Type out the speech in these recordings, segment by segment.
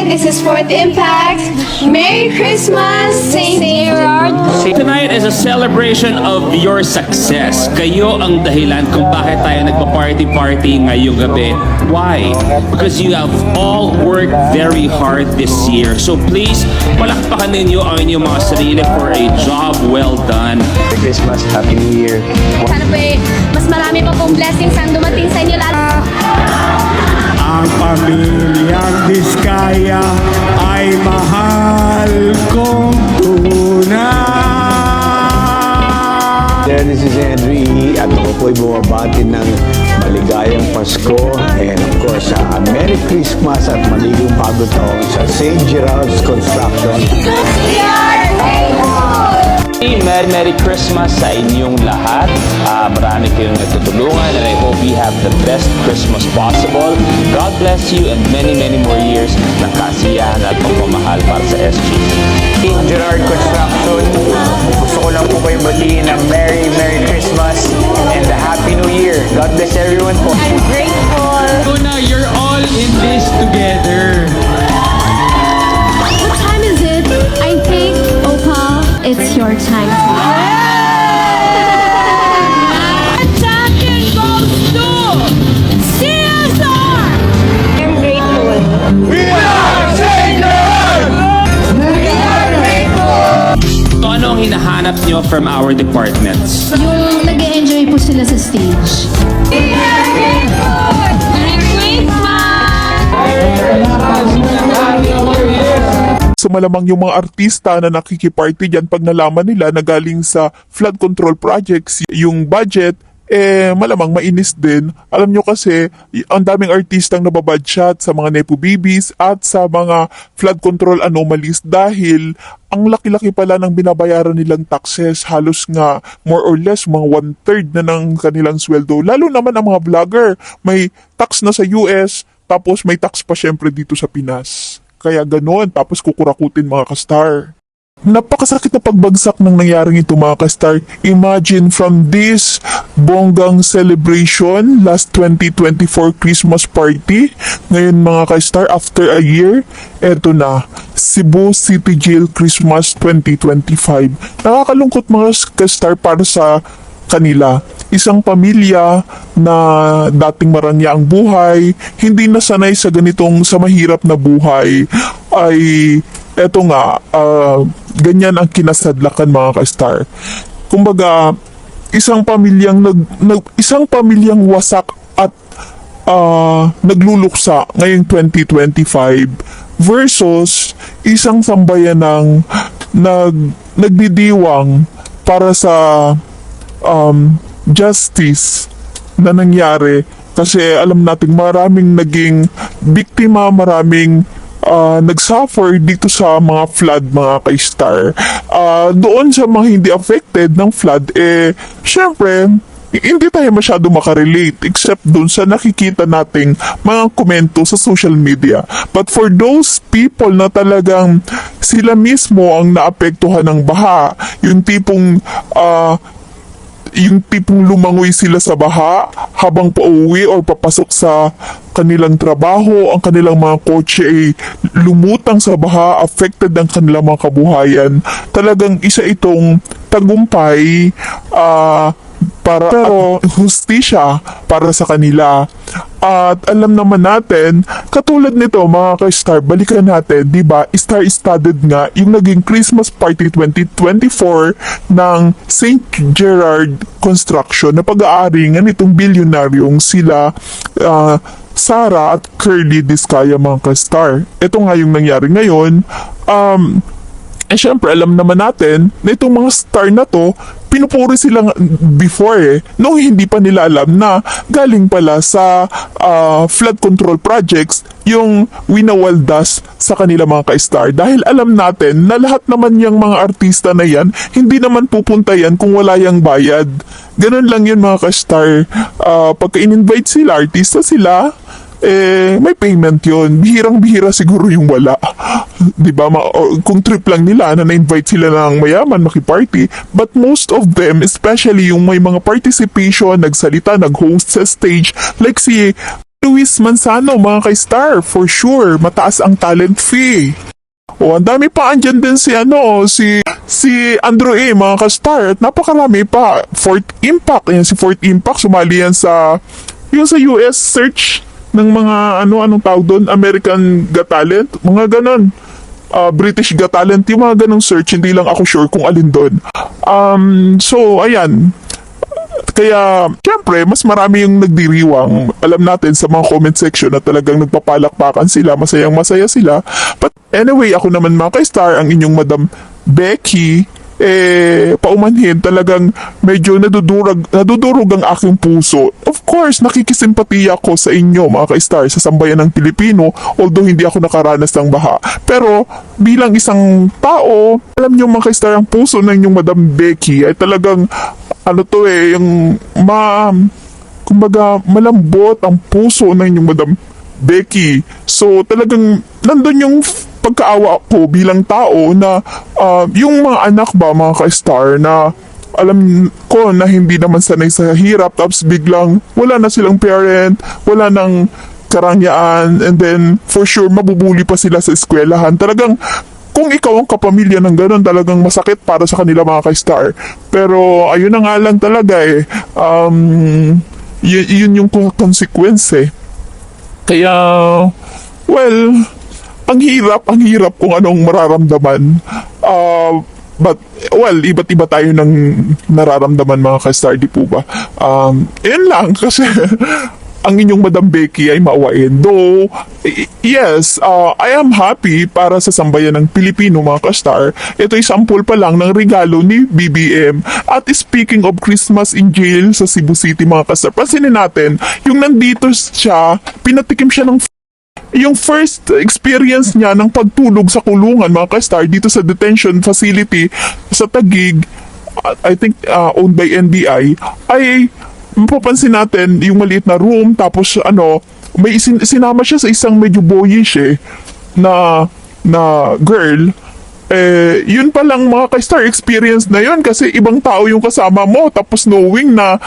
This is Fourth Impact. Merry Christmas, St. Gerard. Tonight is a celebration of your success. Kayo ang dahilan kung bakit tayo nagpa-party-party ngayong gabi. Why? Because you have all worked very hard this year. So please, palakpakan ninyo ang inyong mga sarili for a job well done. Merry Christmas, Happy New Year. Sana po mas marami pa pong blessings ang dumating sa inyo lahat. Ang pamilyang Diskaya ay mahal kong tunay. There, this is Henry at ako po'y bumabati ng maligayang Pasko and of course, Merry Christmas at maligong bagong taon sa St. Gerard's Construction. Merry Christmas sa inyong lahat. Marami kayong natutulungan and I hope you have the best Christmas possible. God bless you and many more years ng kasiyahan at pagmamahal para sa SG. St. Gerard Construction, gusto ko lang po kayo batiin ng Merry Christmas and a Happy New Year. God bless everyone po. I'm grateful. Una, you're all in this together. What time is it? I think, Opa, it's your time. Champion goes to CSR! I'm grateful. So ano ang hinahanap nyo from our departments? Yung nag-enjoy po sila sa stage. So malamang yung mga artista na nakikiparty dyan pag nalaman nila na galing sa flood control projects, yung budget, malamang mainis din. Alam nyo kasi, ang daming artistang nababadshot sa mga Nepo Babies at sa mga flood control anomalies dahil ang laki-laki pala ng binabayaran nilang taxes. Halos nga more or less mga 1/3 na ng kanilang sweldo. Lalo naman ang mga vlogger, may tax na sa US, tapos may tax pa syempre dito sa Pinas. Kaya ganoon, tapos kukurakutin mga kastar. Napakasakit na pagbagsak ng nangyaring ito mga kastar. Imagine from this bonggang celebration last 2024 Christmas party. Ngayon mga kastar, after a year, eto na, Cebu City Jail Christmas 2025. Nakakalungkot mga kastar para sa kanila. Isang pamilya na dating marangya ang buhay, hindi nasanay sa ganitong sa mahirap na buhay, ay eto nga, ganyan ang kinasadlakan mga ka-star. Kumbaga, isang pamilyang isang pamilyang wasak at nagluluksa ngayong 2025 versus isang sambayan ng nagdidiwang para sa justice na nangyari, kasi alam natin maraming naging biktima, maraming nagsuffer dito sa mga flood mga ka-star. Doon sa mga hindi affected ng flood, syempre hindi tayo masyado makarelate except doon sa nakikita nating mga komento sa social media. But for those people na talagang sila mismo ang naapektuhan ng baha, yung tipong lumangoy sila sa baha habang pauwi or papasok sa kanilang trabaho, ang kanilang mga kotse ay lumutang sa baha, affected ang kanilang mga kabuhayan. Talagang isa itong tagumpay pero hustisya para sa kanila. At alam naman natin, katulad nito mga ka-star, balikan natin, di ba? Star-studded nga yung naging Christmas Party 2024 ng St. Gerard Construction na pag-aari nga nitong bilyonaryong sila Sara at Curly Diskaya mga ka-star. Ito nga yung nangyari ngayon. Syempre, alam naman natin na itong mga star na to, pinupuri sila before nung hindi pa nila alam na galing pala sa flood control projects yung winawaldas sa kanila mga ka-star. Dahil alam natin na lahat naman yung mga artista na yan, hindi naman pupunta yan kung wala yung bayad. Ganun lang yun mga ka-star. Pagka in-invite sila, artista sila, may payment yon. Bihirang-bihira siguro yung wala. Diba? Kung trip lang nila na na-invite sila ng mayaman makiparty. But most of them, especially yung may mga participation, nagsalita, nag-host sa stage, like si Luis Manzano, mga ka-star, for sure, mataas ang talent fee. O, ang dami pa, andyan din si Andrew A, mga ka-star, at napakarami pa. Fourth Impact, yan si Fourth Impact, sumali yan sa US search ng mga, anong tawag doon, American Got Talent, mga ganon. British Got Talent, yung mga ganong search, hindi lang ako sure kung alin doon. So, ayan. Kaya, syempre, mas marami yung nagdiriwang. Alam natin sa mga comment section na talagang nagpapalakpakan sila, masayang-masaya sila. But anyway, ako naman mga ka-star, ang inyong Madam Becky, paumanhin, talagang medyo nadudurog ang aking puso. Of course, nakikisimpatiya ko sa inyo mga ka-star, sa sambayan ng Pilipino, although hindi ako nakaranas ng baha. Pero bilang isang tao, alam nyo mga ka-star, ang puso ng inyong Madam Becky ay talagang yung kumbaga malambot ang puso ng inyong Madam Becky. So talagang nandun yung pagkaawa ko bilang tao na yung mga anak ba mga ka-star na alam ko na hindi naman sanay sa hirap, tapos biglang wala na silang parent, wala nang karangyaan, and then for sure mabubuli pa sila sa eskwelahan. Talagang kung ikaw ang kapamilya ng ganun, talagang masakit para sa kanila mga ka-star. Pero ayun na nga lang talaga yun yung consequence eh. Kaya, well, ang hirap kung anong mararamdaman. But, well, iba't iba tayo ng nararamdaman mga ka-star, di po ba? Yun lang, kasi ang inyong Madam Becky ay maawain. Though, yes, I am happy para sa sambayan ng Pilipino mga ka-star. Ito'y sample pa lang ng regalo ni BBM. At speaking of Christmas in jail sa Cebu City mga ka-star, pansinin natin, yung nandito siya, pinatikim siya ng yung first experience niya ng pagtulog sa kulungan mga ka-star dito sa detention facility sa Taguig, I think owned by NBI, ay mapapansin natin yung maliit na room, tapos may sinama siya sa isang medyo boyish na girl. Yun pa lang mga ka-star, experience na yun kasi ibang tao yung kasama mo, tapos knowing na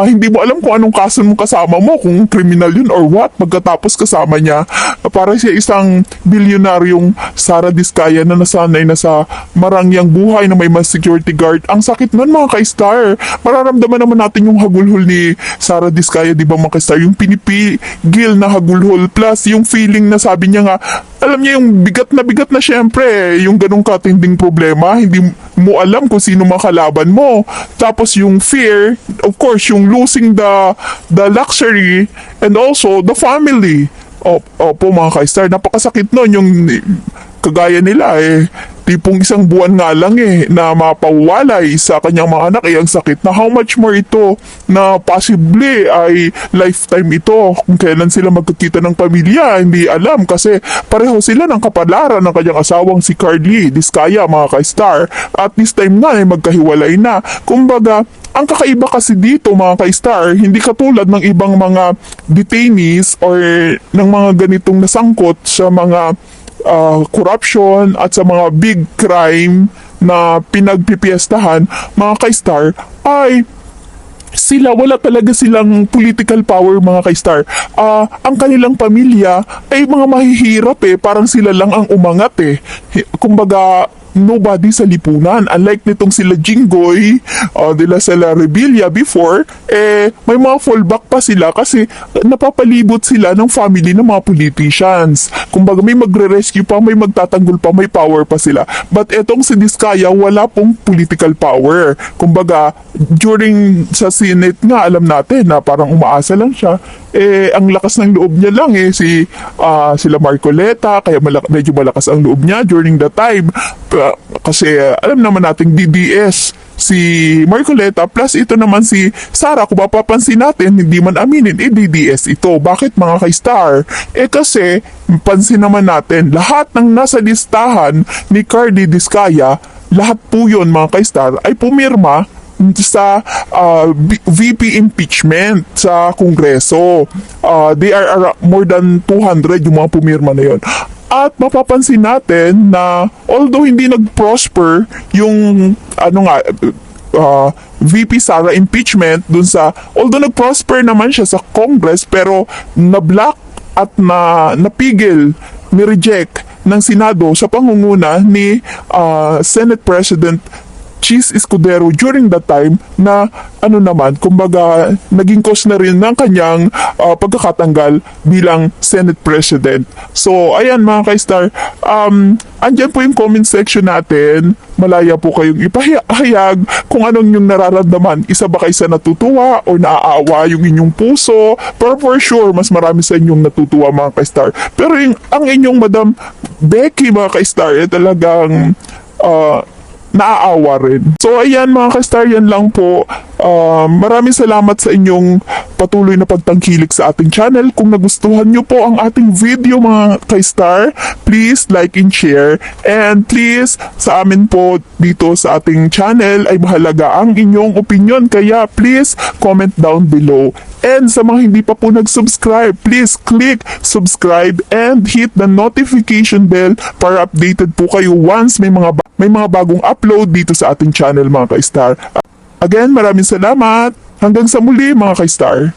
hindi mo alam kung anong kaso mong kasama mo, kung criminal yun or what, pagkatapos kasama niya para siya isang bilyonaryong Sara Diskaya na nasanay na sa marangyang buhay na may mas security guard. Ang sakit nun mga ka-star. Mararamdaman naman natin yung hagulhol ni Sara Diskaya, di ba mga ka-star, yung pinipigil na hagulhol, plus yung feeling na sabi niya nga, alam niya yung bigat na syempre, yung ganong katinding problema, hindi mo alam kung sino makalaban mo. Tapos yung fear, of course, yung losing the luxury and also the family. Opo mga ka-star, napakasakit nun yung kagaya nila tipong isang buwan nga lang na mapawalay sa kanyang mga anak ang sakit na how much more ito na possibly ay lifetime ito kung kailan sila magkakita ng pamilya, hindi alam kasi pareho sila ng kapalaran ng kanyang asawang si Carly Diskaya mga ka-star, at this time nga ay magkahiwalay na. Kumbaga, ang kakaiba kasi dito mga ka-star, hindi katulad ng ibang mga detainees or ng mga ganitong nasangkot sa mga corruption at sa mga big crime na pinagpipiestahan mga ka-star, ay sila wala talaga silang political power mga ka-star. Ang kanilang pamilya ay mga mahihirap parang sila lang ang umangat kumbaga nobody sa lipunan. Unlike nitong sila Jinggoy, sila Rebilla before, may mga fallback pa sila kasi napapalibot sila ng family ng mga politicians. Kumbaga may magre-rescue pa, may magtatanggol pa, may power pa sila. But etong si Diskaya, wala pong political power. Kumbaga, during sa Senate nga, alam natin na parang umaasa lang siya. Ang lakas ng loob niya lang sila Marcoleta, kaya medyo malakas ang loob niya during the time. Kasi alam naman natin DDS si Marcoleta, plus ito naman si Sara, kung mapapansin natin, hindi man aminin, DDS ito. Bakit mga ka-star? Kasi pansin naman natin, lahat ng nasa listahan ni Carly Diskaya, lahat po yun mga ka-star ay pumirma sa VP impeachment sa Kongreso. They are more than 200 yung mga pumirma na yun. At mapapansin natin na although hindi nag-prosper yung VP Sara impeachment dun sa, although nag-prosper naman siya sa Congress, pero na-block at napigil, ni-reject ng Senado sa pangunguna ni Senate President Chis Escudero during that time na kumbaga naging cause na rin ng kanyang pagkakatanggal bilang Senate President. So ayan mga ka-star, andyan po yung comment section natin. Malaya po kayong ipahayag kung anong yung nararamdaman. Isa ba kayo sa natutuwa o naaawa yung inyong puso? Pero for sure, mas marami sa inyong natutuwa mga ka-star. Pero ang inyong Madam Becky mga ka-star, talagang naaawa rin. So ayan mga ka-star, yan lang po. Maraming salamat sa inyong patuloy na pagtangkilik sa ating channel. Kung nagustuhan nyo po ang ating video mga ka-star, please like and share. And please, sa amin po dito sa ating channel ay mahalaga ang inyong opinion. Kaya please comment down below. And sa mga hindi pa po nag-subscribe, please click subscribe and hit the notification bell para updated po kayo once may mga bagong upload dito sa ating channel mga ka-star. Again, maraming salamat. Hanggang sa muli mga ka-star.